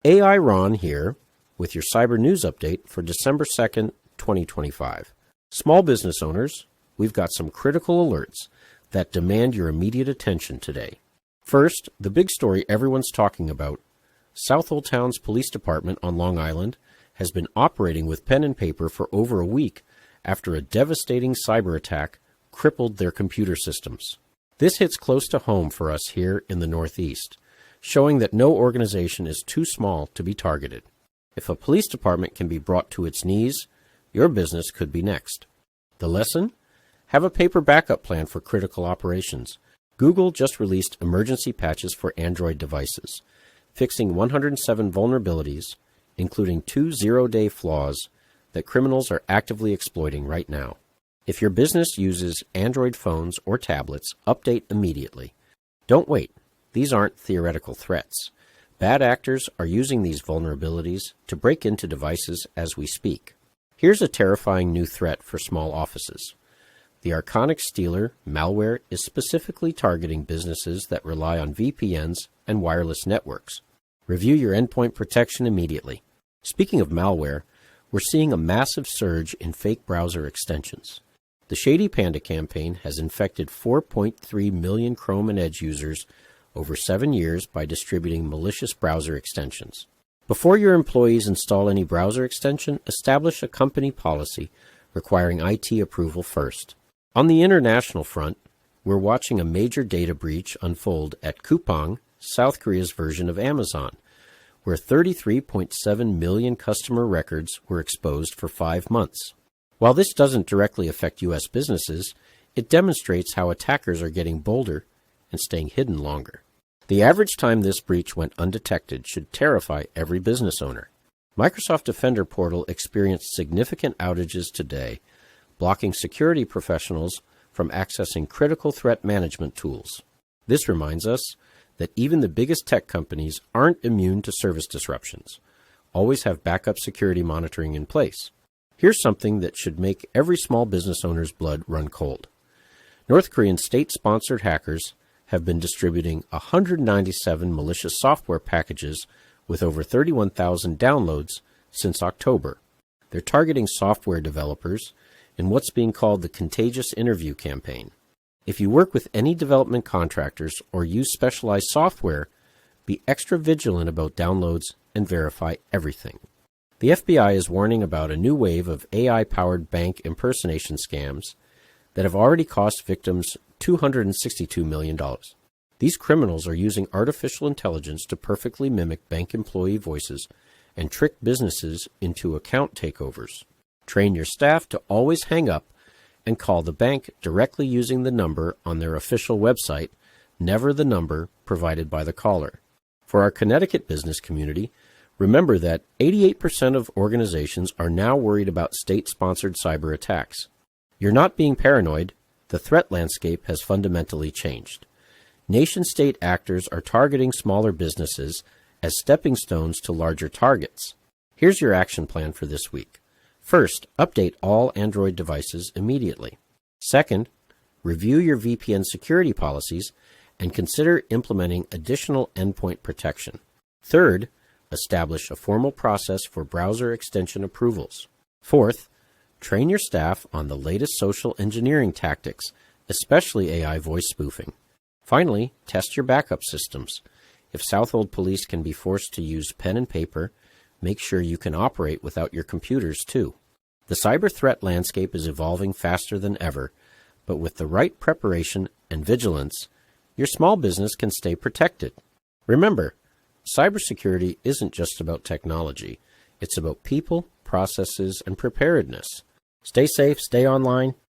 AI Ron here with your cyber news update for December 2nd, 2025. Small business owners, we've got some critical alerts that demand your immediate attention today. First, the big story everyone's talking about. Southold Town's police department on Long Island has been operating with pen and paper for over a week after a devastating cyber attack crippled their computer systems. This hits close to home for us here in the Northeast, showing that no organization is too small to be targeted. If a police department can be brought to its knees, your business could be next. The lesson? Have a paper backup plan for critical operations. Google just released emergency patches for Android devices, fixing 107 vulnerabilities, including 2 zero-day flaws that criminals are actively exploiting right now. If your business uses Android phones or tablets, update immediately. Don't wait. These aren't theoretical threats. Bad actors are using these vulnerabilities to break into devices as we speak. Here's a terrifying new threat for small offices. The Arconic Stealer malware is specifically targeting businesses that rely on VPNs and wireless networks. Review your endpoint protection immediately. Speaking of malware, we're seeing a massive surge in fake browser extensions. The Shady Panda campaign has infected 4.3 million Chrome and Edge users over 7 years by distributing malicious browser extensions. Before your employees install any browser extension, establish a company policy requiring IT approval first. On the international front, we're watching a major data breach unfold at Coupang, South Korea's version of Amazon, where 33.7 million customer records were exposed for 5 months. While this doesn't directly affect U.S. businesses, it demonstrates how attackers are getting bolder and staying hidden longer. The average time this breach went undetected should terrify every business owner. Microsoft Defender Portal experienced significant outages today, blocking security professionals from accessing critical threat management tools. This reminds us that even the biggest tech companies aren't immune to service disruptions. Always have backup security monitoring in place. Here's something that should make every small business owner's blood run cold. North Korean state-sponsored hackers have been distributing 197 malicious software packages with over 31,000 downloads since October. They're targeting software developers in what's being called the contagious interview campaign. If you work with any development contractors or use specialized software, be extra vigilant about downloads and verify everything. The FBI is warning about a new wave of AI-powered bank impersonation scams that have already cost victims $262 million. These criminals are using artificial intelligence to perfectly mimic bank employee voices and trick businesses into account takeovers. Train your staff to always hang up and call the bank directly using the number on their official website, never the number provided by the caller. For our Connecticut business community, remember that 88% of organizations are now worried about state-sponsored cyber attacks. You're not being paranoid. The threat landscape has fundamentally changed. Nation-state actors are targeting smaller businesses as stepping stones to larger targets. Here's your action plan for this week. First, update all Android devices immediately. Second, review your VPN security policies and consider implementing additional endpoint protection. Third, establish a formal process for browser extension approvals. Fourth, train your staff on the latest social engineering tactics, especially AI voice spoofing. Finally, test your backup systems. If Southold Police can be forced to use pen and paper, make sure you can operate without your computers too. The cyber threat landscape is evolving faster than ever, but with the right preparation and vigilance, your small business can stay protected. Remember, cybersecurity isn't just about technology. It's about people, processes, and preparedness. Stay safe, stay online,